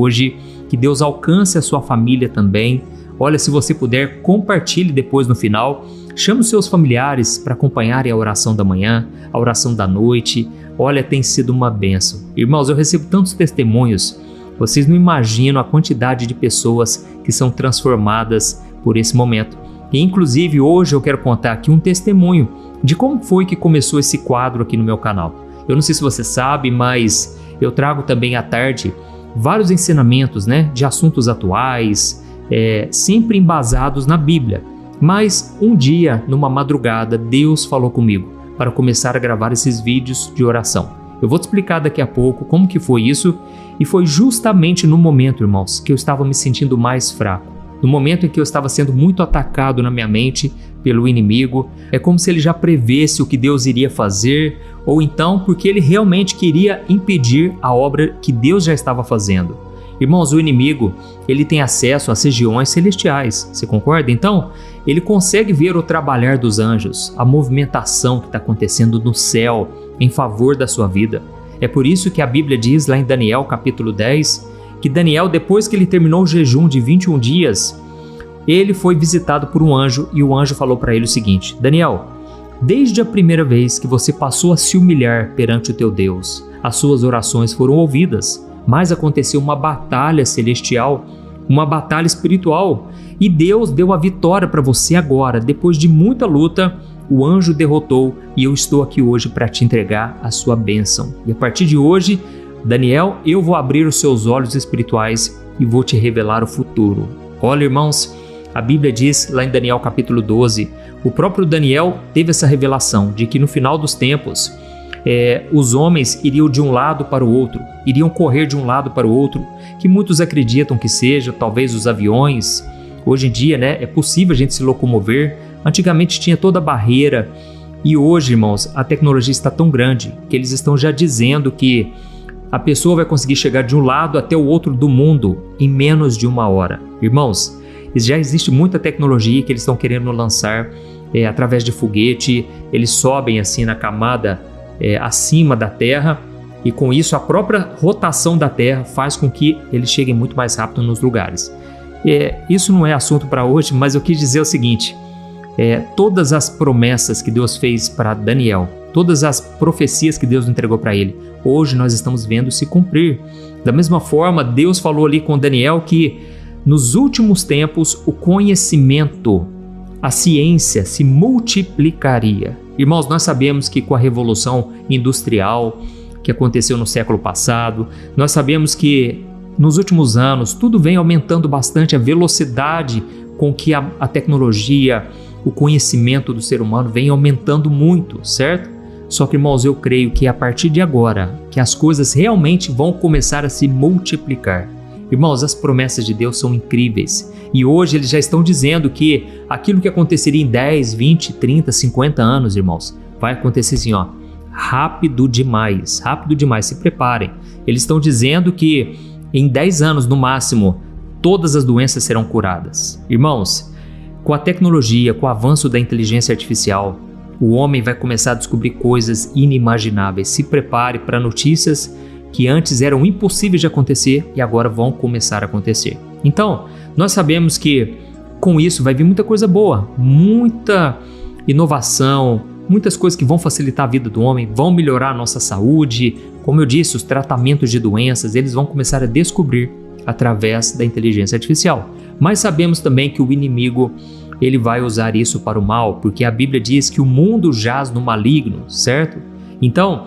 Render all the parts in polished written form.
hoje, que Deus alcance a sua família também. Olha, se você puder, compartilhe depois no final, chame os seus familiares para acompanharem a oração da manhã, a oração da noite. Olha, tem sido uma bênção. Irmãos, eu recebo tantos testemunhos, vocês não imaginam a quantidade de pessoas que são transformadas por esse momento. E inclusive hoje eu quero contar aqui um testemunho de como foi que começou esse quadro aqui no meu canal. Eu não sei se você sabe, mas eu trago também à tarde vários ensinamentos, de assuntos atuais, sempre embasados na Bíblia. Mas um dia, numa madrugada, Deus falou comigo para começar a gravar esses vídeos de oração. Eu vou te explicar daqui a pouco como que foi isso, e foi justamente no momento, irmãos, que eu estava me sentindo mais fraco. No momento em que eu estava sendo muito atacado na minha mente pelo inimigo, é como se ele já prevesse o que Deus iria fazer, ou então porque ele realmente queria impedir a obra que Deus já estava fazendo. Irmãos, o inimigo, ele tem acesso às regiões celestiais, você concorda? Então, ele consegue ver o trabalhar dos anjos, a movimentação que está acontecendo no céu em favor da sua vida. É por isso que a Bíblia diz lá em Daniel capítulo 10, que Daniel, depois que ele terminou o jejum de 21 dias, ele foi visitado por um anjo e o anjo falou para ele o seguinte: Daniel, desde a primeira vez que você passou a se humilhar perante o teu Deus, as suas orações foram ouvidas, mas aconteceu uma batalha celestial, uma batalha espiritual, e Deus deu a vitória para você agora. Depois de muita luta, o anjo derrotou e eu estou aqui hoje para te entregar a sua bênção. E a partir de hoje, Daniel, eu vou abrir os seus olhos espirituais e vou te revelar o futuro. Olha, irmãos, a Bíblia diz lá em Daniel capítulo 12, o próprio Daniel teve essa revelação de que no final dos tempos, os homens iriam de um lado para o outro, iriam correr de um lado para o outro, que muitos acreditam que seja talvez os aviões. Hoje em dia, é possível a gente se locomover. Antigamente tinha toda a barreira, e hoje, irmãos, a tecnologia está tão grande que eles estão já dizendo que a pessoa vai conseguir chegar de um lado até o outro do mundo em menos de 1 hora. Irmãos, já existe muita tecnologia que eles estão querendo lançar através de foguete. Eles sobem assim na camada acima da Terra, e com isso a própria rotação da Terra faz com que eles cheguem muito mais rápido nos lugares. Isso não é assunto para hoje, mas eu quis dizer o seguinte: todas as promessas que Deus fez para Daniel, todas as profecias que Deus entregou para ele, hoje nós estamos vendo se cumprir. Da mesma forma, Deus falou ali com Daniel que nos últimos tempos o conhecimento, a ciência se multiplicaria. Irmãos, nós sabemos que com a Revolução Industrial que aconteceu no século passado, nós sabemos que nos últimos anos tudo vem aumentando bastante, a velocidade com que a tecnologia, o conhecimento do ser humano vem aumentando muito, certo? Só que, irmãos, eu creio que a partir de agora, que as coisas realmente vão começar a se multiplicar. Irmãos, as promessas de Deus são incríveis. E hoje eles já estão dizendo que aquilo que aconteceria em 10, 20, 30, 50 anos, irmãos, vai acontecer assim, rápido demais, se preparem. Eles estão dizendo que em 10 anos, no máximo, todas as doenças serão curadas. Irmãos, com a tecnologia, com o avanço da inteligência artificial, o homem vai começar a descobrir coisas inimagináveis. Se prepare para notícias que antes eram impossíveis de acontecer e agora vão começar a acontecer. Então, nós sabemos que com isso vai vir muita coisa boa, muita inovação, muitas coisas que vão facilitar a vida do homem, vão melhorar a nossa saúde. Como eu disse, os tratamentos de doenças, eles vão começar a descobrir através da inteligência artificial. Mas sabemos também que o inimigo, ele vai usar isso para o mal, porque a Bíblia diz que o mundo jaz no maligno, certo? Então,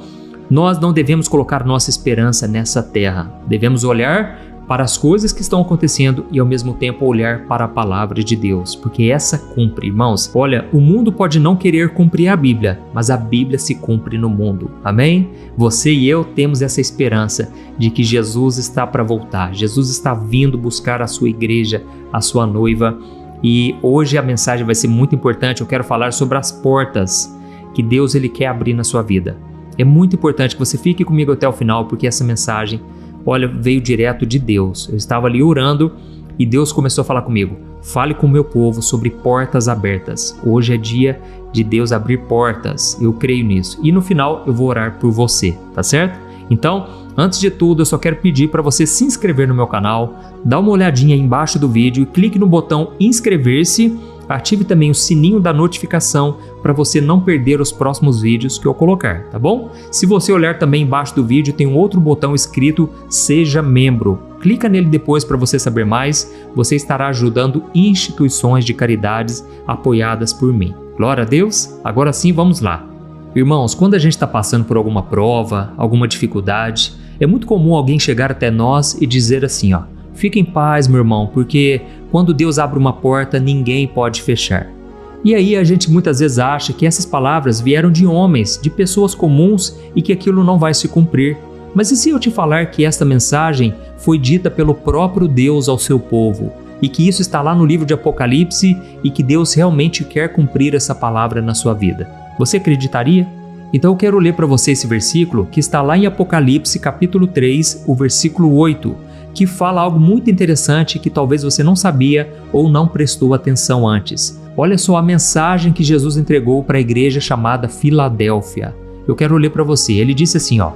nós não devemos colocar nossa esperança nessa terra. Devemos olhar para as coisas que estão acontecendo e ao mesmo tempo olhar para a palavra de Deus, porque essa cumpre, irmãos. Olha, o mundo pode não querer cumprir a Bíblia, mas a Bíblia se cumpre no mundo. Amém? Você e eu temos essa esperança de que Jesus está para voltar. Jesus está vindo buscar a sua igreja, a sua noiva. E hoje a mensagem vai ser muito importante. Eu quero falar sobre as portas que Deus ele quer abrir na sua vida. É muito importante que você fique comigo até o final, porque essa mensagem, olha, veio direto de Deus. Eu estava ali orando e Deus começou a falar comigo. Fale com o meu povo sobre portas abertas. Hoje é dia de Deus abrir portas. Eu creio nisso. E no final eu vou orar por você, tá certo? Então, Antes de tudo, eu só quero pedir para você se inscrever no meu canal, dá uma olhadinha aí embaixo do vídeo e clique no botão inscrever-se, ative também o sininho da notificação para você não perder os próximos vídeos que eu colocar, tá bom? Se você olhar também embaixo do vídeo, tem um outro botão escrito Seja Membro. Clica nele depois para você saber mais, você estará ajudando instituições de caridades apoiadas por mim. Glória a Deus! Agora sim, vamos lá. Irmãos, quando a gente está passando por alguma prova, alguma dificuldade, é muito comum alguém chegar até nós e dizer assim, ó, fica em paz, meu irmão, porque quando Deus abre uma porta, ninguém pode fechar. E aí a gente muitas vezes acha que essas palavras vieram de homens, de pessoas comuns e que aquilo não vai se cumprir. Mas e se eu te falar que esta mensagem foi dita pelo próprio Deus ao seu povo e que isso está lá no livro de Apocalipse e que Deus realmente quer cumprir essa palavra na sua vida? Você acreditaria? Então eu quero ler para você esse versículo que está lá em Apocalipse capítulo 3, o versículo 8, que fala algo muito interessante que talvez você não sabia ou não prestou atenção antes. Olha só a mensagem que Jesus entregou para a igreja chamada Filadélfia. Eu quero ler para você. Ele disse assim, ó: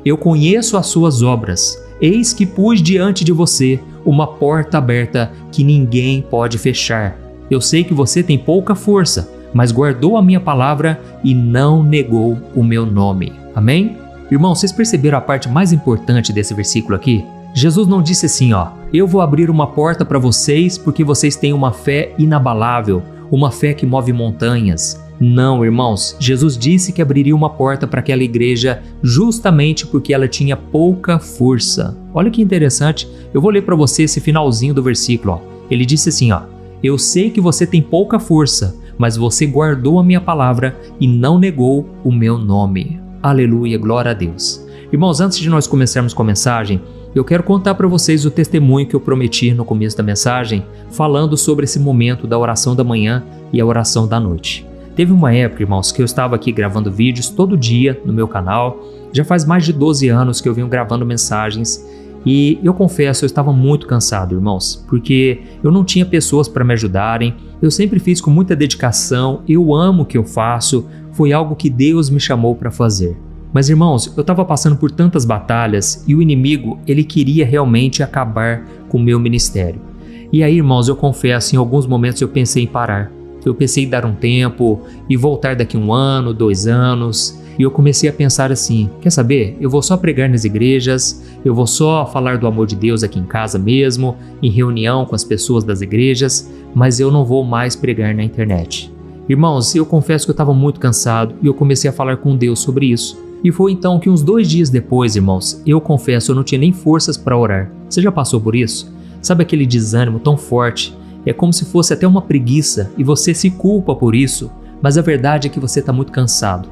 eu conheço as suas obras. Eis que pus diante de você uma porta aberta que ninguém pode fechar. Eu sei que você tem pouca força, mas guardou a minha palavra e não negou o meu nome. Amém? Irmão, vocês perceberam a parte mais importante desse versículo aqui? Jesus não disse assim, ó, eu vou abrir uma porta para vocês porque vocês têm uma fé inabalável, uma fé que move montanhas. Não, irmãos, Jesus disse que abriria uma porta para aquela igreja justamente porque ela tinha pouca força. Olha que interessante, eu vou ler para você esse finalzinho do versículo. Ó. Ele disse assim, ó, eu sei que você tem pouca força, mas você guardou a minha palavra e não negou o meu nome. Aleluia, glória a Deus. Irmãos, antes de nós começarmos com a mensagem, eu quero contar para vocês o testemunho que eu prometi no começo da mensagem, falando sobre esse momento da oração da manhã e a oração da noite. Teve uma época, irmãos, que eu estava aqui gravando vídeos todo dia no meu canal. Já faz mais de 12 anos que eu venho gravando mensagens e eu confesso, eu estava muito cansado, irmãos, porque eu não tinha pessoas para me ajudarem. Eu sempre fiz com muita dedicação, eu amo o que eu faço, foi algo que Deus me chamou para fazer. Mas, irmãos, eu estava passando por tantas batalhas e o inimigo, ele queria realmente acabar com o meu ministério. E aí, irmãos, eu confesso, em alguns momentos eu pensei em parar. Eu pensei em dar um tempo e voltar daqui 1 ano, 2 anos. E eu comecei a pensar assim, quer saber? Eu vou só pregar nas igrejas, eu vou só falar do amor de Deus aqui em casa mesmo, em reunião com as pessoas das igrejas, mas eu não vou mais pregar na internet. Irmãos, eu confesso que eu estava muito cansado e eu comecei a falar com Deus sobre isso. E foi então que uns 2 dias depois, irmãos, eu confesso, eu não tinha nem forças para orar. Você já passou por isso? Sabe aquele desânimo tão forte? É como se fosse até uma preguiça e você se culpa por isso, mas a verdade é que você está muito cansado.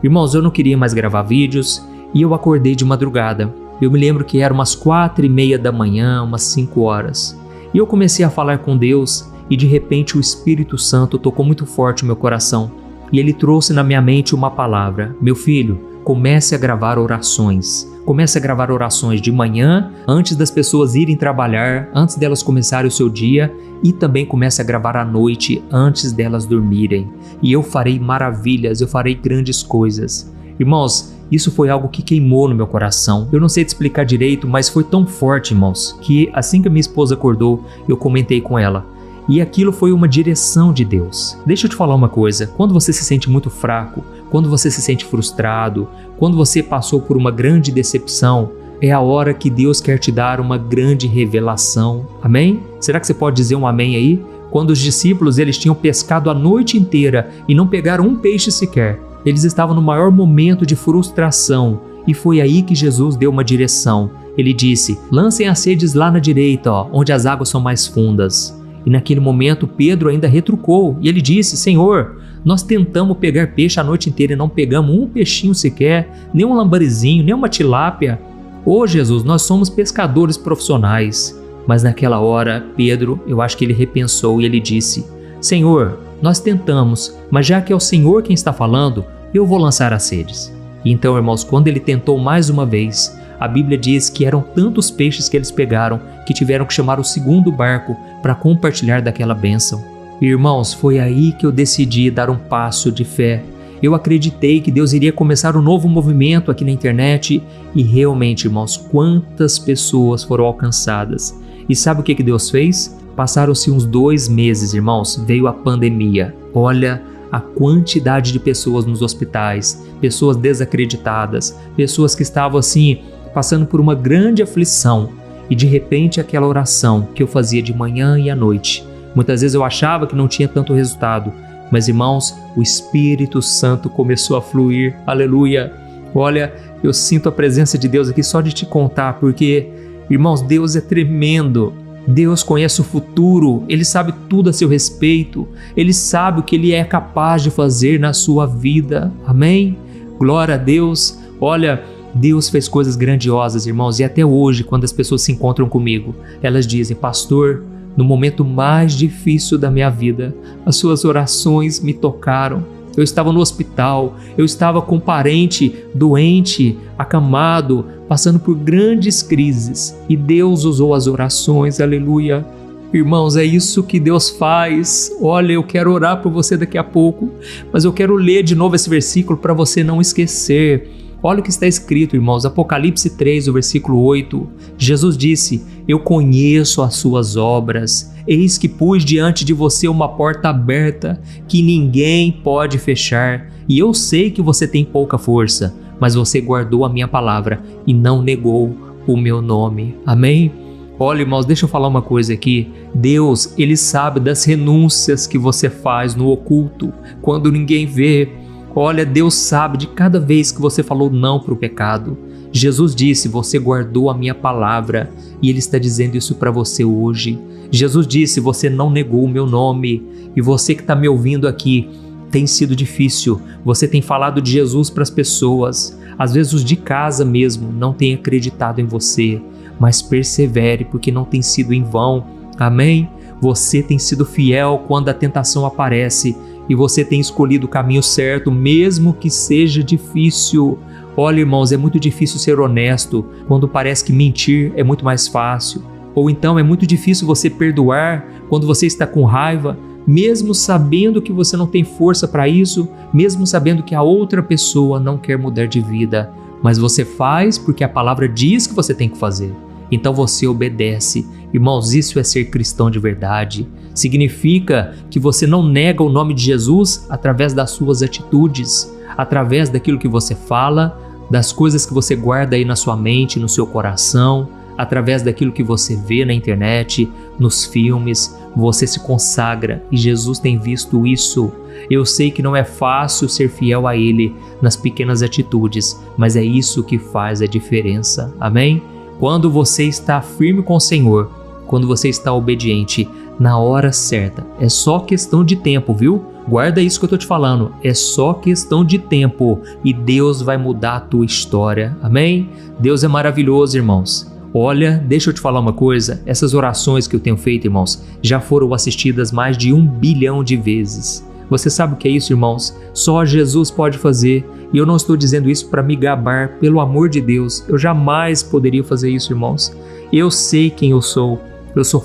Irmãos, eu não queria mais gravar vídeos e eu acordei de madrugada. Eu me lembro que era umas 4:30 da manhã, umas 5 horas. E eu comecei a falar com Deus e de repente o Espírito Santo tocou muito forte o meu coração. E ele trouxe na minha mente uma palavra: meu filho, comece a gravar orações. Comece a gravar orações de manhã, antes das pessoas irem trabalhar, antes delas começarem o seu dia, e também comece a gravar à noite, antes delas dormirem. E eu farei maravilhas, eu farei grandes coisas. Irmãos, isso foi algo que queimou no meu coração. Eu não sei te explicar direito, mas foi tão forte, irmãos, que assim que a minha esposa acordou, eu comentei com ela. E aquilo foi uma direção de Deus. Deixa eu te falar uma coisa, quando você se sente muito fraco, quando você se sente frustrado, quando você passou por uma grande decepção, é a hora que Deus quer te dar uma grande revelação. Amém? Será que você pode dizer um amém aí? Quando os discípulos eles tinham pescado a noite inteira e não pegaram um peixe sequer, eles estavam no maior momento de frustração e foi aí que Jesus deu uma direção. Ele disse, lancem as redes lá na direita, onde as águas são mais fundas. E naquele momento Pedro ainda retrucou e ele disse, Senhor, nós tentamos pegar peixe a noite inteira e não pegamos um peixinho sequer, nem um lambarizinho, nem uma tilápia. Ô Jesus, nós somos pescadores profissionais. Mas naquela hora, Pedro, eu acho que ele repensou e ele disse, Senhor, nós tentamos, mas já que é o Senhor quem está falando, eu vou lançar as redes. E então, irmãos, quando ele tentou mais uma vez, a Bíblia diz que eram tantos peixes que eles pegaram que tiveram que chamar o segundo barco para compartilhar daquela bênção. E, irmãos, foi aí que eu decidi dar um passo de fé. Eu acreditei que Deus iria começar um novo movimento aqui na internet e realmente, irmãos, quantas pessoas foram alcançadas. E sabe o que Deus fez? Passaram-se uns 2 meses, irmãos, veio a pandemia. Olha a quantidade de pessoas nos hospitais, pessoas desacreditadas, pessoas que estavam assim, passando por uma grande aflição. E de repente aquela oração que eu fazia de manhã e à noite, muitas vezes eu achava que não tinha tanto resultado, mas irmãos, o Espírito Santo começou a fluir, aleluia. Olha, eu sinto a presença de Deus aqui só de te contar, porque, irmãos, Deus é tremendo. Deus conhece o futuro, Ele sabe tudo a seu respeito, Ele sabe o que Ele é capaz de fazer na sua vida, amém? Glória a Deus. Olha, Deus fez coisas grandiosas, irmãos, e até hoje, quando as pessoas se encontram comigo, elas dizem: pastor, no momento mais difícil da minha vida, as suas orações me tocaram. Eu estava no hospital, eu estava com um parente doente, acamado, passando por grandes crises, e Deus usou as orações, aleluia. Irmãos, é isso que Deus faz. Olha, eu quero orar por você daqui a pouco, mas eu quero ler de novo esse versículo para você não esquecer. Olha o que está escrito, irmãos, Apocalipse 3, o versículo 8. Jesus disse: eu conheço as suas obras, eis que pus diante de você uma porta aberta, que ninguém pode fechar, e eu sei que você tem pouca força, mas você guardou a minha palavra e não negou o meu nome. Amém? Olha, irmãos, deixa eu falar uma coisa aqui. Deus, Ele sabe das renúncias que você faz no oculto, quando ninguém vê. Olha, Deus sabe de cada vez que você falou não para o pecado. Jesus disse: você guardou a minha palavra, e Ele está dizendo isso para você hoje. Jesus disse: você não negou o meu nome. E você que está me ouvindo aqui, tem sido difícil, você tem falado de Jesus para as pessoas, às vezes os de casa mesmo não têm acreditado em você, mas persevere, porque não tem sido em vão, amém? Você tem sido fiel quando a tentação aparece, e você tem escolhido o caminho certo, mesmo que seja difícil. Olha, irmãos, é muito difícil ser honesto quando parece que mentir é muito mais fácil. Ou então é muito difícil você perdoar quando você está com raiva, mesmo sabendo que você não tem força para isso, mesmo sabendo que a outra pessoa não quer mudar de vida. Mas você faz porque a palavra diz que você tem que fazer. Então você obedece. Irmãos, isso é ser cristão de verdade. Significa que você não nega o nome de Jesus através das suas atitudes, através daquilo que você fala, das coisas que você guarda aí na sua mente, no seu coração, através daquilo que você vê na internet, nos filmes. Você se consagra e Jesus tem visto isso. Eu sei que não é fácil ser fiel a Ele nas pequenas atitudes, mas é isso que faz a diferença. Amém? Quando você está firme com o Senhor, quando você está obediente, na hora certa, é só questão de tempo, viu? Guarda isso que eu estou te falando, é só questão de tempo e Deus vai mudar a tua história, amém? Deus é maravilhoso, irmãos. Olha, deixa eu te falar uma coisa, essas orações que eu tenho feito, irmãos, já foram assistidas mais de 1 bilhão de vezes. Você sabe o que é isso, irmãos? Só Jesus pode fazer. E eu não estou dizendo isso para me gabar, pelo amor de Deus. Eu jamais poderia fazer isso, irmãos. Eu sei quem eu sou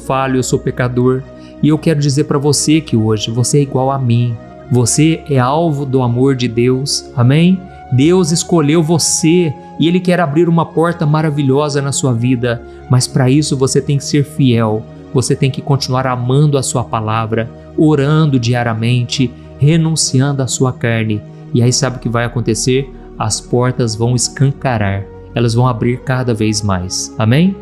falho, eu sou pecador. E eu quero dizer para você que hoje você é igual a mim. Você é alvo do amor de Deus, amém? Deus escolheu você e Ele quer abrir uma porta maravilhosa na sua vida. Mas para isso você tem que ser fiel. Você tem que continuar amando a sua palavra, orando diariamente, renunciando à sua carne. E aí sabe o que vai acontecer? As portas vão escancarar, elas vão abrir cada vez mais. Amém?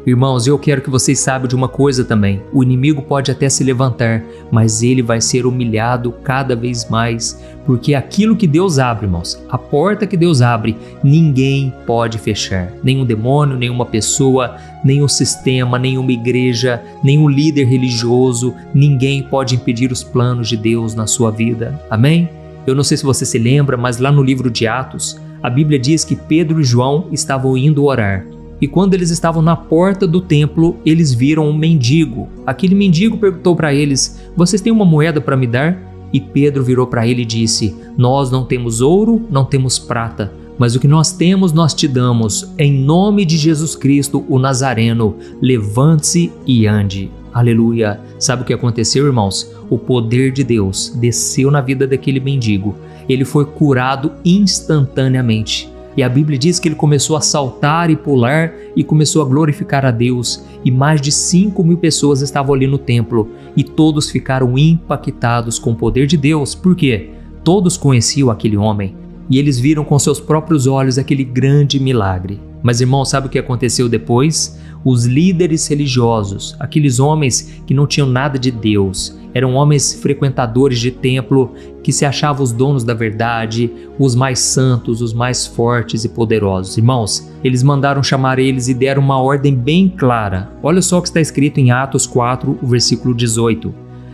Irmãos, eu quero que vocês saibam de uma coisa também. O inimigo pode até se levantar, mas ele vai ser humilhado cada vez mais, porque aquilo que Deus abre, irmãos, a porta que Deus abre, ninguém pode fechar. Nenhum demônio, nenhuma pessoa, nenhum sistema, nenhuma igreja, nenhum líder religioso, ninguém pode impedir os planos de Deus na sua vida. Amém? Eu não sei se você se lembra, mas lá no livro de Atos, a Bíblia diz que Pedro e João estavam indo orar. E quando eles estavam na porta do templo, eles viram um mendigo. Aquele mendigo perguntou para eles: vocês têm uma moeda para me dar? E Pedro virou para ele e disse: nós não temos ouro, não temos prata, mas o que nós temos nós te damos. Em nome de Jesus Cristo, o Nazareno, levante-se e ande. Aleluia! Sabe o que aconteceu, irmãos? O poder de Deus desceu na vida daquele mendigo ele foi curado instantaneamente. E a Bíblia diz que ele começou a saltar e pular e começou a glorificar a Deus. E mais de 5.000 pessoas estavam ali no templo e todos ficaram impactados com o poder de Deus. Por quê? Todos conheciam aquele homem e eles viram com seus próprios olhos aquele grande milagre. Mas, irmão, sabe o que aconteceu depois? Os líderes religiosos, aqueles homens que não tinham nada de Deus, eram homens frequentadores de templo que se achavam os donos da verdade, os mais santos, os mais fortes e poderosos. Irmãos, eles mandaram chamar eles e deram uma ordem bem clara. Olha só o que está escrito em Atos 4, o versículo 18.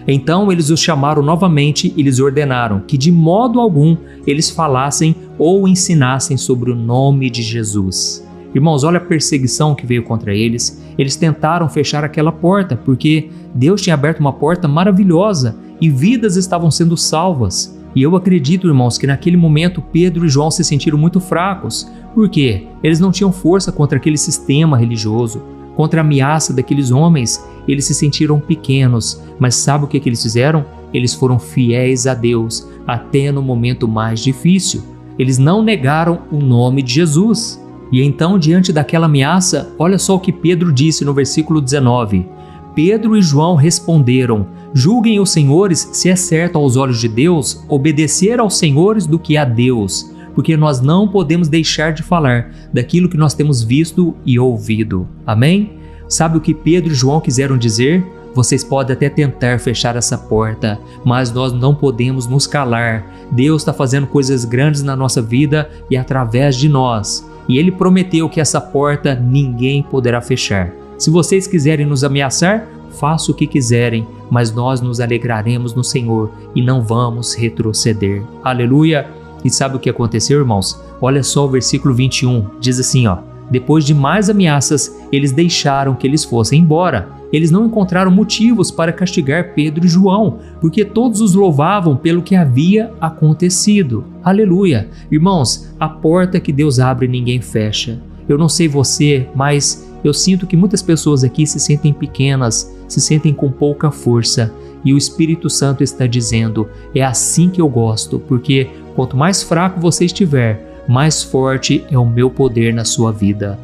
Então eles os chamaram novamente e lhes ordenaram que de modo algum eles falassem ou ensinassem sobre o nome de Jesus. Irmãos, olha a perseguição que veio contra eles. Eles tentaram fechar aquela porta porque Deus tinha aberto uma porta maravilhosa e vidas estavam sendo salvas. E eu acredito, irmãos, que naquele momento Pedro e João se sentiram muito fracos. Por quê? Eles não tinham força contra aquele sistema religioso, contra a ameaça daqueles homens. Eles se sentiram pequenos, mas sabe o que eles fizeram? Eles foram fiéis a Deus até no momento mais difícil. Eles não negaram o nome de Jesus. E então, diante daquela ameaça, olha só o que Pedro disse no versículo 19. Pedro e João responderam: julguem os senhores se é certo aos olhos de Deus obedecer aos senhores do que a Deus, porque nós não podemos deixar de falar daquilo que nós temos visto e ouvido. Amém? Sabe o que Pedro e João quiseram dizer? Vocês podem até tentar fechar essa porta, mas nós não podemos nos calar. Deus está fazendo coisas grandes na nossa vida e através de nós. E Ele prometeu que essa porta ninguém poderá fechar. Se vocês quiserem nos ameaçar, façam o que quiserem, mas nós nos alegraremos no Senhor e não vamos retroceder. Aleluia! E sabe o que aconteceu, irmãos? Olha só o versículo 21, diz assim, depois de mais ameaças, eles deixaram que eles fossem embora. Eles não encontraram motivos para castigar Pedro e João, porque todos os louvavam pelo que havia acontecido. Aleluia! Irmãos, a porta que Deus abre ninguém fecha. Eu não sei você, mas eu sinto que muitas pessoas aqui se sentem pequenas, se sentem com pouca força. E o Espírito Santo está dizendo, é assim que eu gosto, porque quanto mais fraco você estiver, mais forte é o meu poder na sua vida.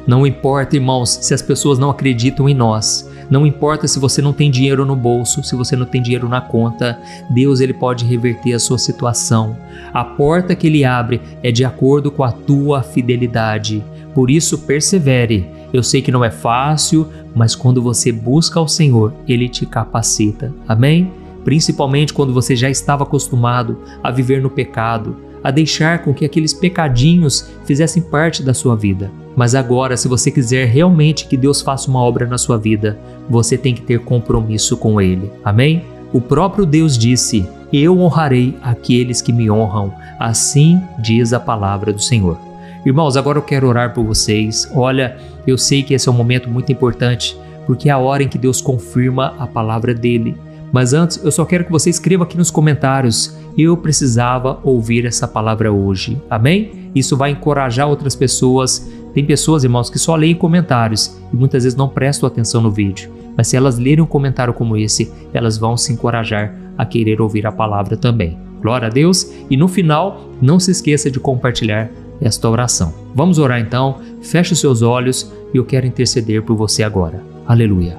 Não importa, irmãos, se as pessoas não acreditam em nós. Não importa se você não tem dinheiro no bolso, se você não tem dinheiro na conta. Deus, Ele pode reverter a sua situação. A porta que Ele abre é de acordo com a tua fidelidade. Por isso, persevere. Eu sei que não é fácil, mas quando você busca ao Senhor, Ele te capacita. Amém? Principalmente quando você já estava acostumado a viver no pecado, a deixar com que aqueles pecadinhos fizessem parte da sua vida. Mas agora, se você quiser realmente que Deus faça uma obra na sua vida, você tem que ter compromisso com Ele. Amém? O próprio Deus disse, eu honrarei aqueles que me honram. Assim diz a palavra do Senhor. Irmãos, agora eu quero orar por vocês. Olha, eu sei que esse é um momento muito importante, porque é a hora em que Deus confirma a palavra dEle. Mas antes, eu só quero que você escreva aqui nos comentários, eu precisava ouvir essa palavra hoje. Amém? Isso vai encorajar outras pessoas. Tem pessoas, irmãos, que só leem comentários e muitas vezes não prestam atenção no vídeo. Mas se elas lerem um comentário como esse, elas vão se encorajar a querer ouvir a palavra também. Glória a Deus! E no final, não se esqueça de compartilhar esta oração. Vamos orar então, feche os seus olhos e eu quero interceder por você agora. Aleluia!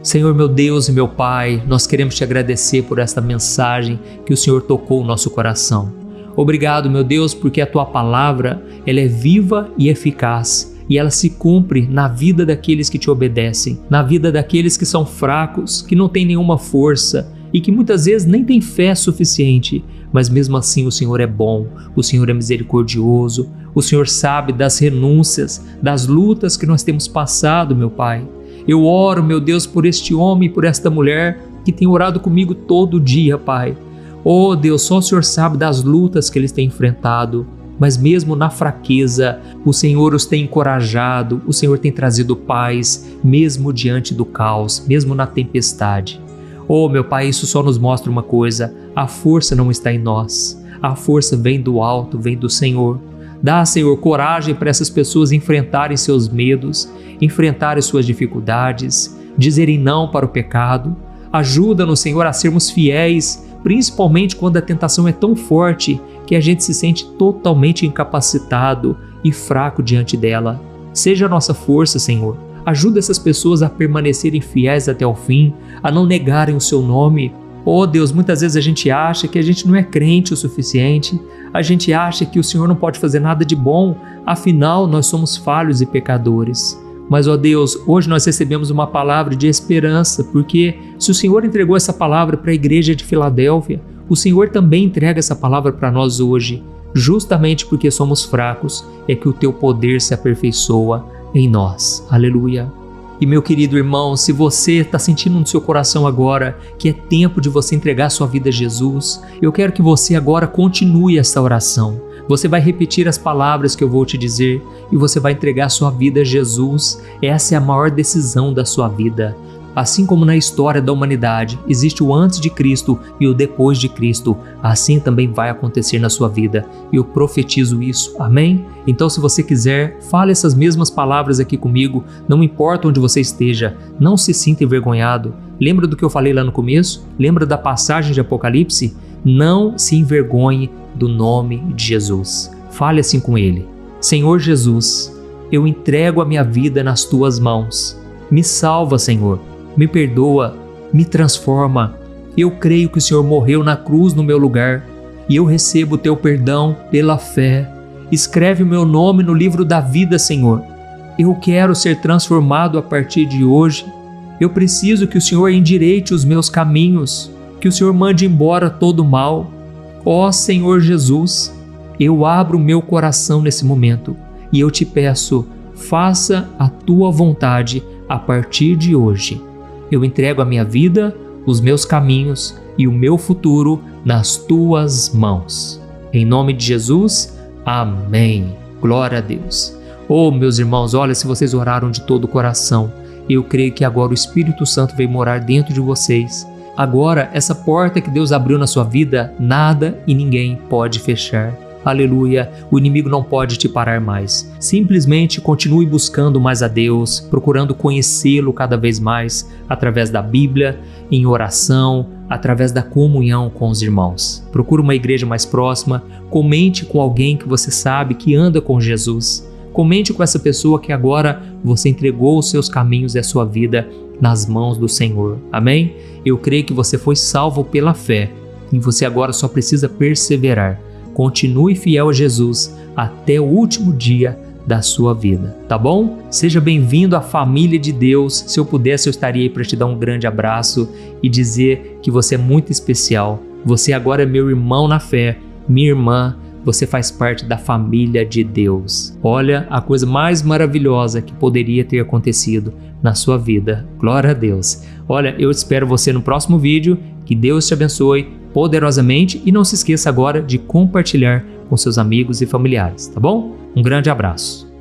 Senhor, meu Deus e meu Pai, nós queremos te agradecer por esta mensagem que o Senhor tocou no nosso coração. Obrigado, meu Deus, porque a Tua palavra, ela é viva e eficaz e ela se cumpre na vida daqueles que te obedecem, na vida daqueles que são fracos, que não têm nenhuma força e que muitas vezes nem têm fé suficiente, mas mesmo assim o Senhor é bom, o Senhor é misericordioso, o Senhor sabe das renúncias, das lutas que nós temos passado, meu Pai. Eu oro, meu Deus, por este homem e por esta mulher que tem orado comigo todo dia, Pai. Oh Deus, só o Senhor sabe das lutas que eles têm enfrentado, mas mesmo na fraqueza, o Senhor os tem encorajado, o Senhor tem trazido paz, mesmo diante do caos, mesmo na tempestade. Oh meu Pai, isso só nos mostra uma coisa, a força não está em nós, a força vem do alto, vem do Senhor. Dá, Senhor, coragem para essas pessoas enfrentarem seus medos, enfrentarem suas dificuldades, dizerem não para o pecado. Ajuda-nos, Senhor, a sermos fiéis, principalmente quando a tentação é tão forte que a gente se sente totalmente incapacitado e fraco diante dela. Seja a nossa força, Senhor. Ajuda essas pessoas a permanecerem fiéis até o fim, a não negarem o seu nome. Oh Deus, muitas vezes a gente acha que a gente não é crente o suficiente, a gente acha que o Senhor não pode fazer nada de bom, afinal nós somos falhos e pecadores. Mas, ó Deus, hoje nós recebemos uma palavra de esperança, porque se o Senhor entregou essa palavra para a igreja de Filadélfia, o Senhor também entrega essa palavra para nós hoje. Justamente porque somos fracos, é que o teu poder se aperfeiçoa em nós. Aleluia. E meu querido irmão, se você está sentindo no seu coração agora que é tempo de você entregar sua vida a Jesus, eu quero que você agora continue essa oração. Você vai repetir as palavras que eu vou te dizer e você vai entregar sua vida a Jesus. Essa é a maior decisão da sua vida. Assim como na história da humanidade existe o antes de Cristo e o depois de Cristo, assim também vai acontecer na sua vida. Eu profetizo isso, amém? Então, se você quiser, fale essas mesmas palavras aqui comigo, não importa onde você esteja, não se sinta envergonhado. Lembra do que eu falei lá no começo? Lembra da passagem de Apocalipse? Não se envergonhe do nome de Jesus. Fale assim com ele: Senhor Jesus, eu entrego a minha vida nas tuas mãos. Me salva, Senhor. Me perdoa, me transforma. Eu creio que o Senhor morreu na cruz no meu lugar e eu recebo o teu perdão pela fé. Escreve o meu nome no livro da vida, Senhor. Eu quero ser transformado a partir de hoje. Eu preciso que o Senhor endireite os meus caminhos, que o Senhor mande embora todo o mal. Ó Senhor Jesus, eu abro o meu coração nesse momento e eu te peço, faça a tua vontade a partir de hoje. Eu entrego a minha vida, os meus caminhos e o meu futuro nas tuas mãos. Em nome de Jesus, amém. Glória a Deus. Oh, meus irmãos, olha, se vocês oraram de todo o coração, eu creio que agora o Espírito Santo veio morar dentro de vocês. Agora, essa porta que Deus abriu na sua vida, nada e ninguém pode fechar. Aleluia, o inimigo não pode te parar mais. Simplesmente continue buscando mais a Deus, procurando conhecê-lo cada vez mais através da Bíblia, em oração, através da comunhão com os irmãos. Procure uma igreja mais próxima, comente com alguém que você sabe que anda com Jesus. Comente com essa pessoa que agora você entregou os seus caminhos e a sua vida nas mãos do Senhor. Amém? Eu creio que você foi salvo pela fé e você agora só precisa perseverar. Continue fiel a Jesus até o último dia da sua vida, tá bom? Seja bem-vindo à família de Deus. Se eu pudesse, eu estaria aí para te dar um grande abraço e dizer que você é muito especial. Você agora é meu irmão na fé, minha irmã. Você faz parte da família de Deus. Olha, a coisa mais maravilhosa que poderia ter acontecido na sua vida. Glória a Deus. Olha, eu espero você no próximo vídeo. Que Deus te abençoe poderosamente e não se esqueça agora de compartilhar com seus amigos e familiares, tá bom? Um grande abraço.